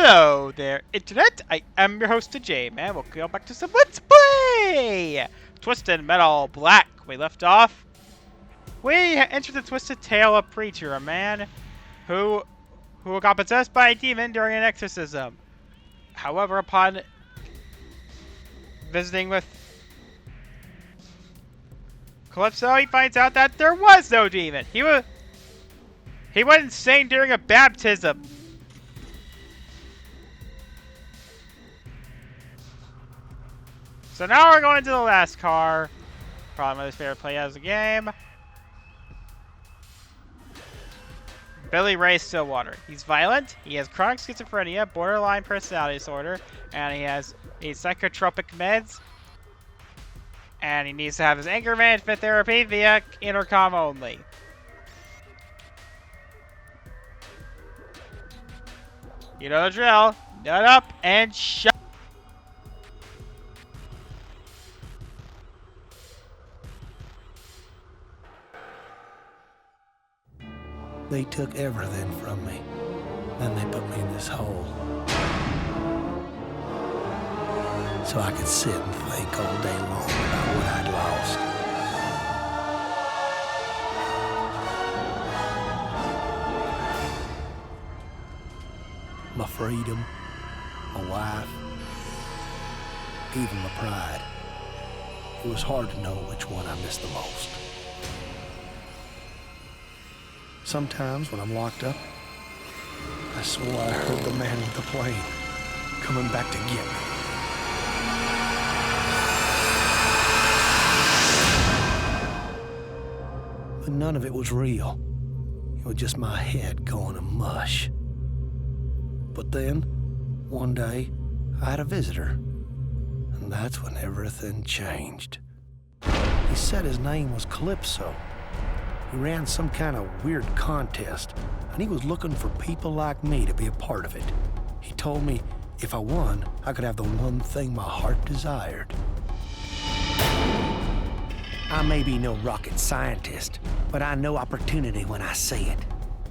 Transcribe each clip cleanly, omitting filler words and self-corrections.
Hello there, Internet! I am your host, Jay, man. Welcome back to some Let's Play! Twisted Metal Black. We left off. We entered the twisted tale of Preacher, a man who got possessed by a demon during an exorcism. However, upon visiting with Calypso, he finds out that there was no demon. He went insane during a baptism. So now we're going to the last car. Probably my favorite play as a game. Billy Ray Stillwater. He's violent, he has chronic schizophrenia, borderline personality disorder, and he has psychotropic meds. And he needs to have his anger management therapy via intercom only. You know the drill. Nut up and shut. They took everything from me. Then they put me in this hole. So I could sit and think all day long about what I'd lost. My freedom, my wife, even my pride. It was hard to know which one I missed the most. Sometimes when I'm locked up, I swore I heard the man with the plane coming back to get me. But none of it was real. It was just my head going to mush. But then, one day, I had a visitor. And that's when everything changed. He said his name was Calypso. He ran some kind of weird contest, and he was looking for people like me to be a part of it. He told me if I won, I could have the one thing my heart desired. I may be no rocket scientist, but I know opportunity when I see it.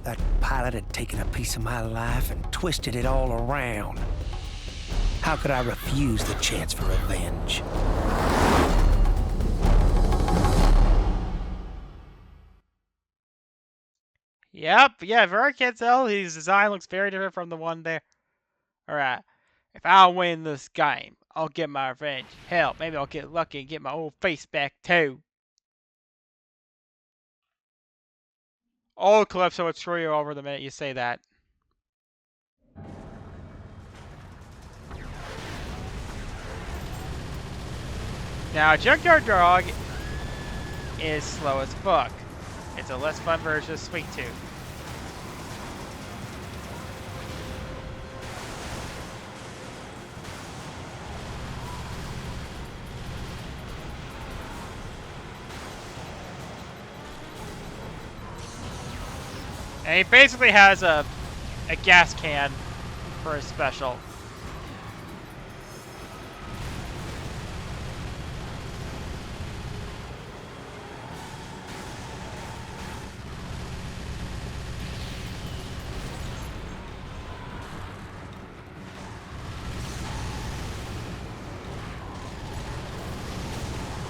That pilot had taken a piece of my life and twisted it all around. How could I refuse the chance for revenge? Yep, yeah, very can't tell. His design looks very different from the one there. Alright, if I win this game, I'll get my revenge. Hell, maybe I'll get lucky and get my old face back too. Old Calypso would screw you over the minute you say that. Now, Junkyard Dog is slow as fuck. It's a less fun version of Sweet Tooth. And he basically has a gas can for his special.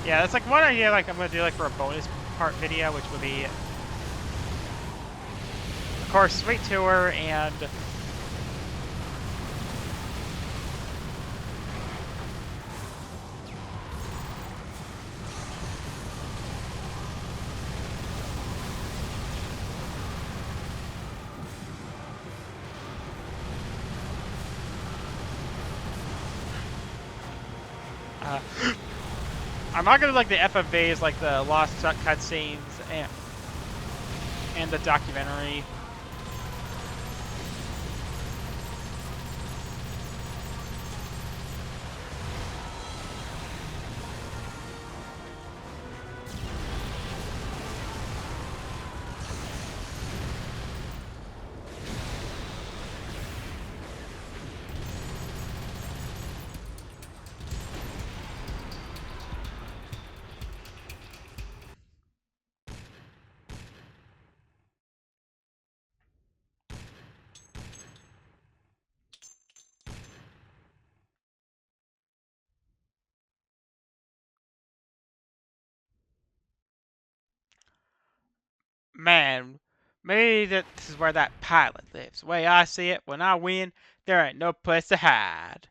Yeah, that's like one idea like I'm gonna do like for a bonus part video, which would be of course Sweet Tour and I'm not gonna like the FFVs, like the lost cutscenes and the documentary. Man, maybe this is where that pilot lives. The way I see it, when I win, there ain't no place to hide.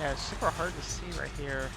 Yeah, it's super hard to see right here.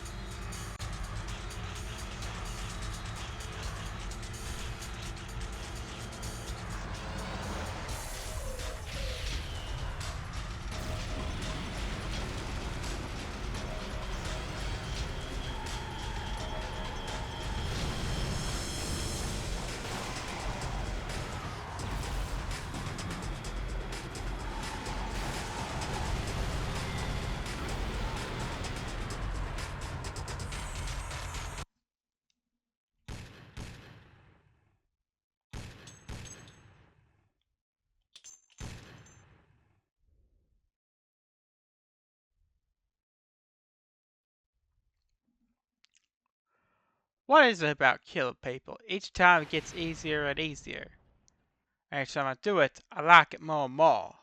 What is it about killing people? Each time it gets easier and easier. And each time I do it, I like it more and more.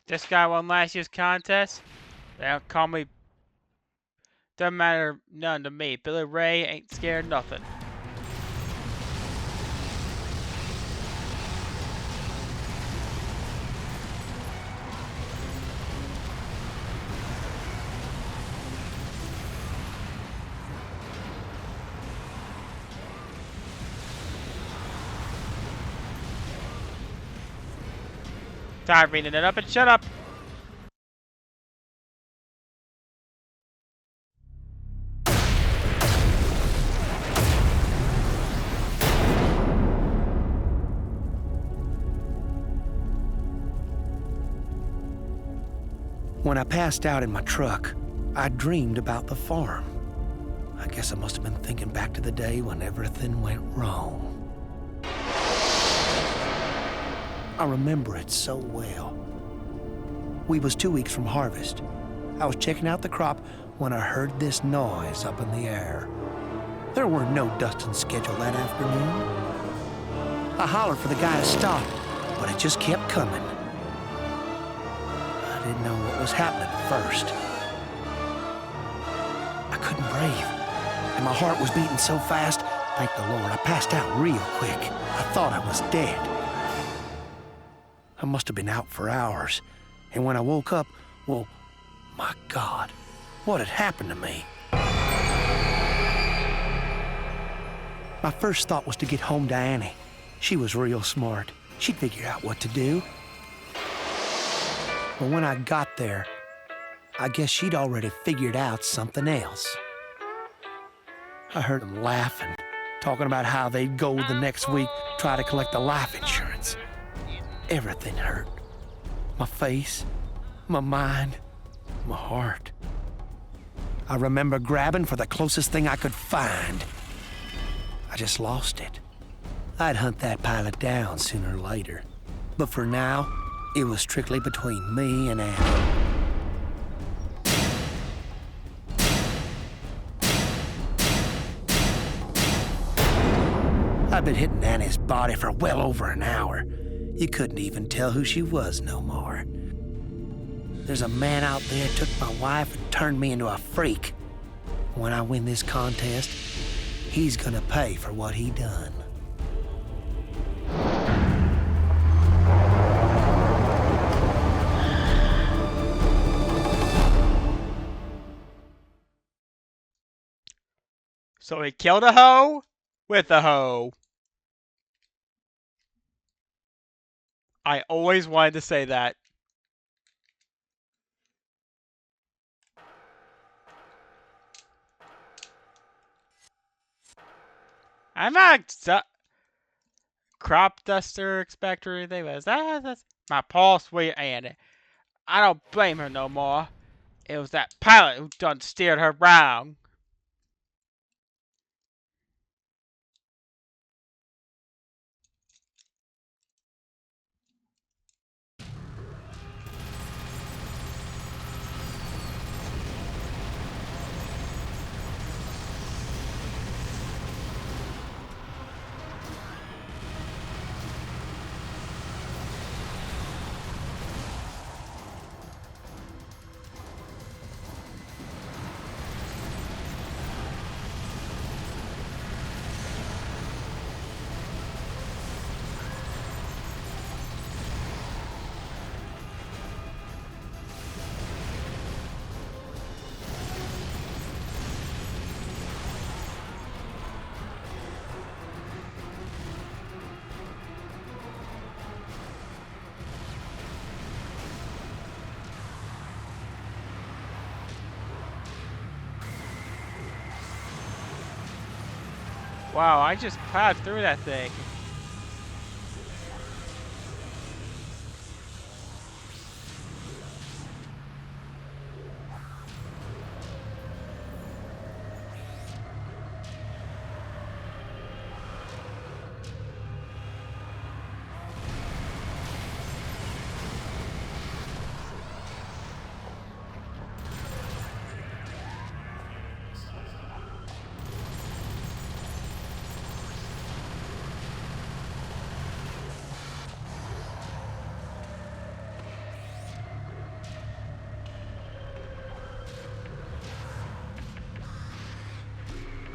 This guy won last year's contest. They don't call me. Doesn't matter none to me. Billy Ray ain't scared of nothing. Time reading it up and shut up. When I passed out in my truck, I dreamed about the farm. I guess I must have been thinking back to the day when everything went wrong. I remember it so well. We was 2 weeks from harvest. I was checking out the crop when I heard this noise up in the air. There were no dusting scheduled that afternoon. I hollered for the guy to stop, but it just kept coming. I didn't know what was happening at first. I couldn't breathe, and my heart was beating so fast, thank the Lord, I passed out real quick. I thought I was dead. I must have been out for hours, and when I woke up, well, my God, what had happened to me? My first thought was to get home to Annie. She was real smart. She'd figure out what to do. But when I got there, I guess she'd already figured out something else. I heard them laughing, talking about how they'd go the next week, try to collect the life insurance. Everything hurt. My face, my mind, my heart. I remember grabbing for the closest thing I could find. I just lost it. I'd hunt that pilot down sooner or later. But for now, it was strictly between me and Annie. I'd been hitting Annie's body for well over an hour. You couldn't even tell who she was no more. There's a man out there took my wife and turned me into a freak. When I win this contest, he's gonna pay for what he done. So he killed a hoe with a hoe. I always wanted to say that. I'm not a crop duster expector or anything, but that's my Paul Sweet Annie. I don't blame her no more. It was that pilot who done steered her wrong. Wow, I just plowed through that thing.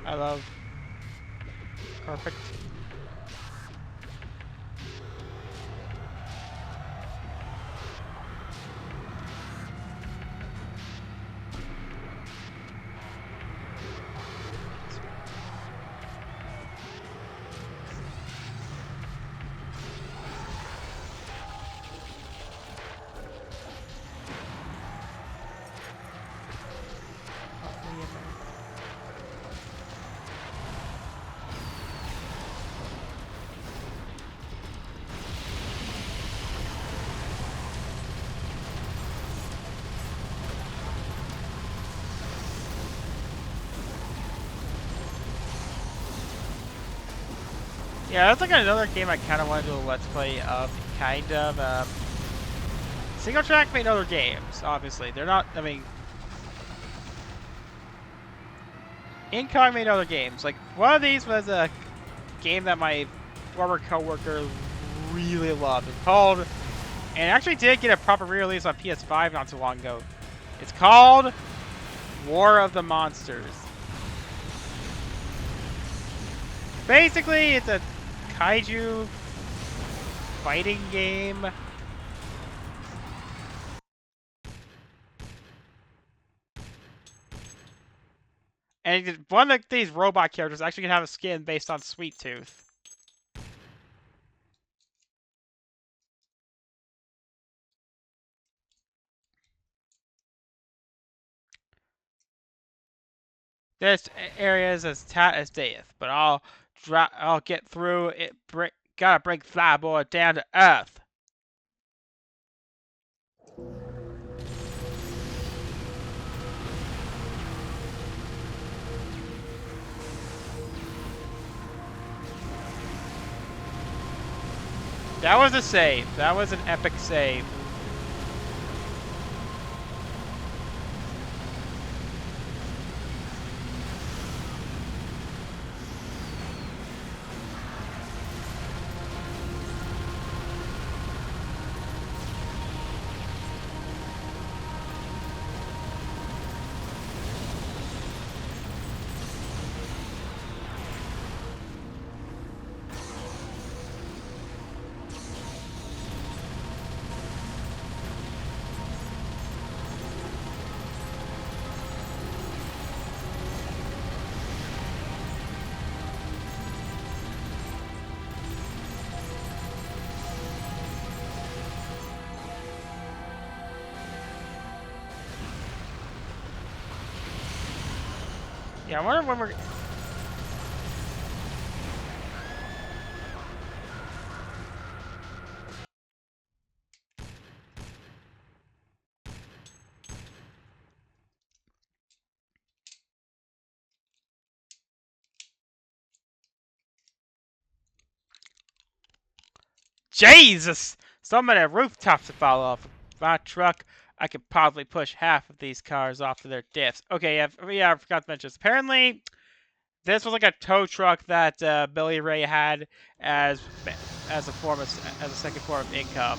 I love. Perfect. Yeah, that's like another game I kind of want to do a let's play of, kind of. Single Track made other games, obviously. They're not, I mean... Incog made other games. Like, one of these was a game that my former coworker really loved. It's called... And actually did get a proper re-release on PS5 not too long ago. It's called War of the Monsters. Basically, it's a kaiju fighting game. And one of these robot characters actually can have a skin based on Sweet Tooth. This area is as tight as death, but I'll get through it. Gotta bring Flyboy down to earth. That was a save. That was an epic save. Yeah, I wonder when we're... Jesus! So many rooftops to fall off. My truck, I could probably push half of these cars off to their diffs. Okay, yeah, I forgot to mention this. Apparently, this was like a tow truck that Billy Ray had as a second form of income.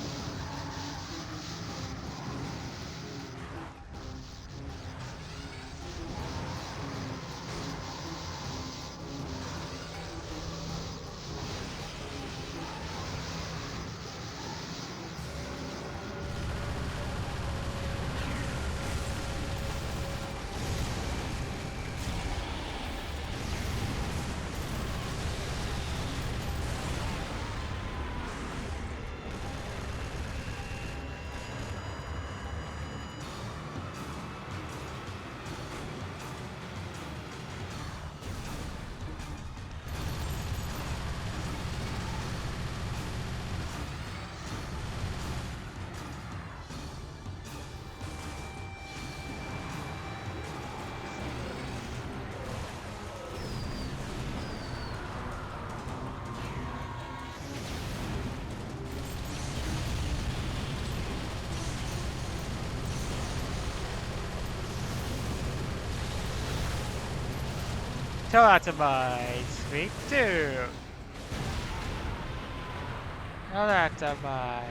Tell that to my Sweet Tooth. Tell that to my...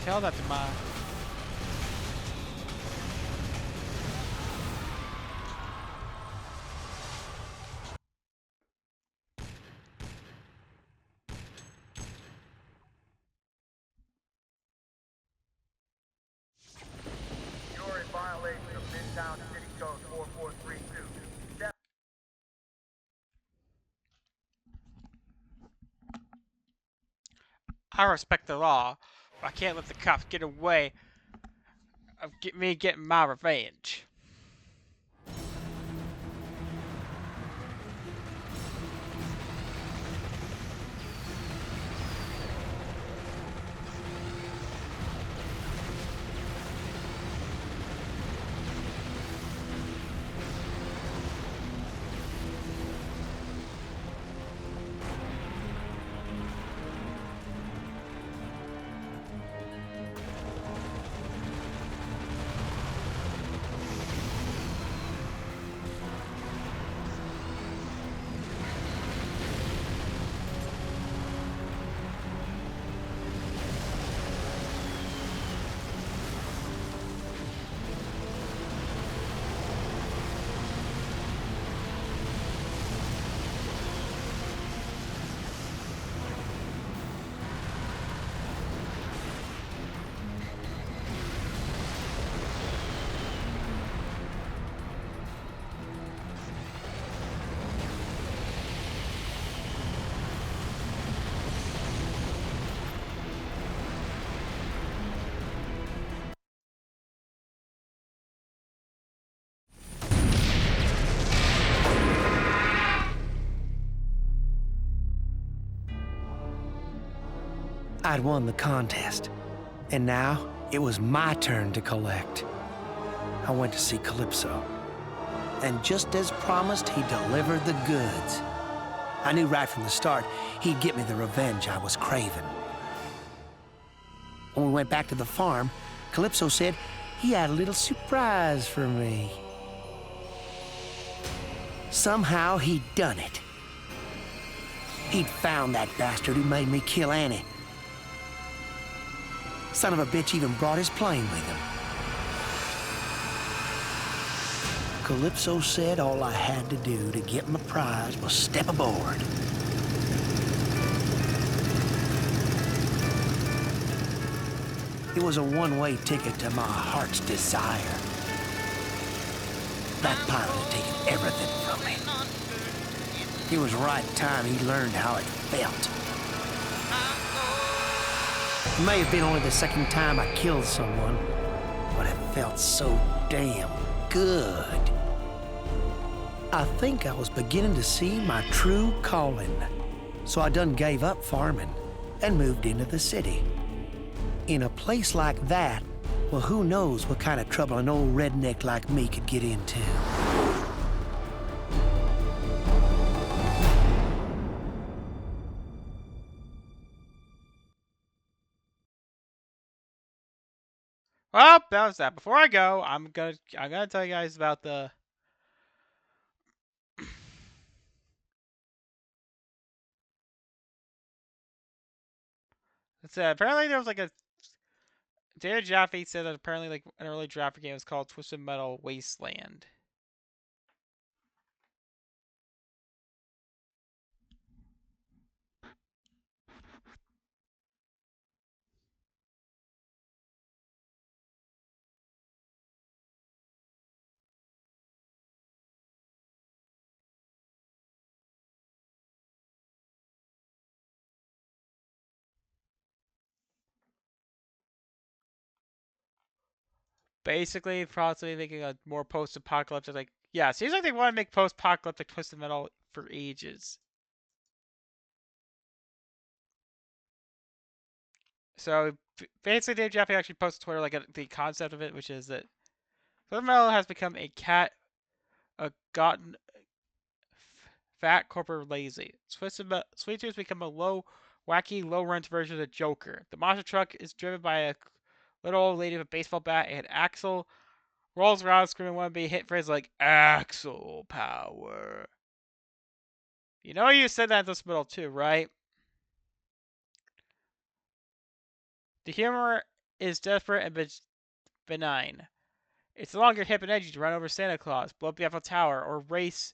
Tell that to my... You're in violation of Midtown City Code 4432. Step I respect the law, but I can't let the cops get away of me getting my revenge. I'd won the contest, and now it was my turn to collect. I went to see Calypso, and just as promised, he delivered the goods. I knew right from the start he'd get me the revenge I was craving. When we went back to the farm, Calypso said he had a little surprise for me. Somehow he'd done it. He'd found that bastard who made me kill Annie. Son of a bitch even brought his plane with him. Calypso said all I had to do to get my prize was step aboard. It was a one-way ticket to my heart's desire. That pilot had taken everything from me. It was right time he learned how it felt. It may have been only the second time I killed someone, but it felt so damn good. I think I was beginning to see my true calling. So I done gave up farming and moved into the city. In a place like that, well, who knows what kind of trouble an old redneck like me could get into. Well, that was that. Before I go, I'm gonna tell you guys about the... apparently there was like a... David Jaffe said that apparently like an early draft game was called Twisted Metal Wasteland. Basically, possibly making a more post-apocalyptic, like... Yeah, seems like they want to make post-apocalyptic Twisted Metal for ages. So, basically, Dave Jaffe actually posted to Twitter like the concept of it, which is that Twisted Metal has become a gotten fat, corporate, lazy. Sweet Tooth become a wacky, low-rent version of the Joker. The monster truck is driven by a little old lady with a baseball bat, and Axel rolls around screaming one be hit phrases like Axel power. You know you said that in this middle too, right? The humor is desperate and benign. It's no longer hip and edgy to run over Santa Claus, blow up the Eiffel Tower, or race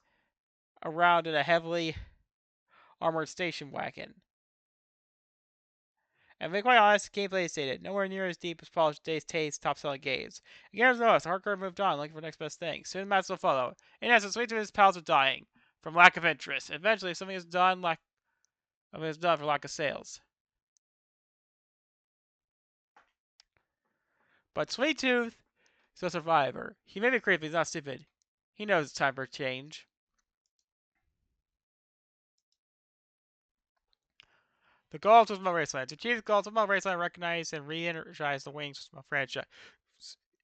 around in a heavily armored station wagon. And to be quite honest, gameplay is dated, nowhere near as deep as polished today's taste top-selling games. And gamers know us, hardcore moved on, looking for the next best thing. Soon matches will follow. In essence, Sweet Tooth's pals are dying from lack of interest. Eventually, something is done for lack of sales. But Sweet Tooth is a survivor. He may be creepy, he's not stupid. He knows it's time for change. The goal of Twismo Raceland. To achieve the goal of Twismo Raceland, recognize and re-energize the Wings Twismo franchise.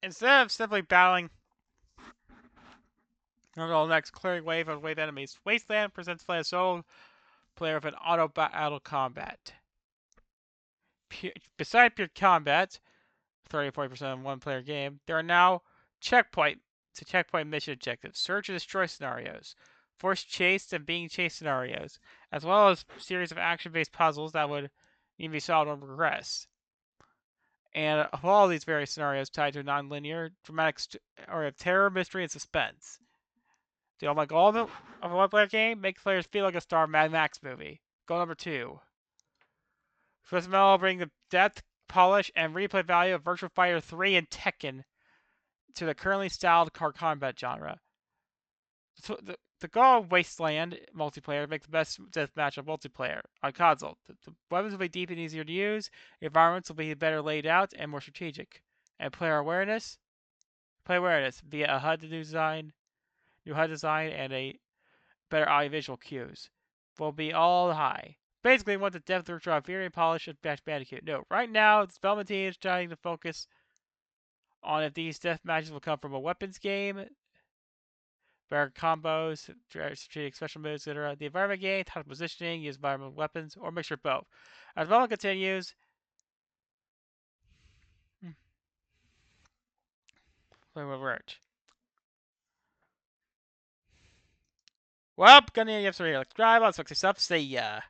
Instead of simply battling the next clearing wave of wave enemies, Wasteland presents play a solo player of an auto battle combat. Beside pure combat, 30-40% of one player game, there are now checkpoint mission objectives, search and destroy scenarios, force chased and being chased scenarios, as well as a series of action-based puzzles that would need to be solved or progress. And of all these various scenarios tied to a non-linear, dramatic, or of terror, mystery, and suspense. The ultimate goal of a one-player game: make players feel like a star Mad Max movie. Goal number 2. First Metal bring the depth, polish, and replay value of Virtua Fighter 3 and Tekken to the currently styled car combat genre. The goal of Wasteland multiplayer to make the best deathmatch of multiplayer on console. The weapons will be deep and easier to use, the environments will be better laid out and more strategic. And player awareness? Play awareness via a new HUD design, and a better audiovisual cues will be all high. Basically, want the depth of Virtua very polished and Crash Bandicoot. No, right now, the development team is trying to focus on if these death matches will come from a weapons game, better combos, strategic special moves, etc. The environment game, type of positioning, use environmental weapons, or mixture of both. As development continues, play with Rich. Well, gonna end the episode here. Subscribe, I'll see ya.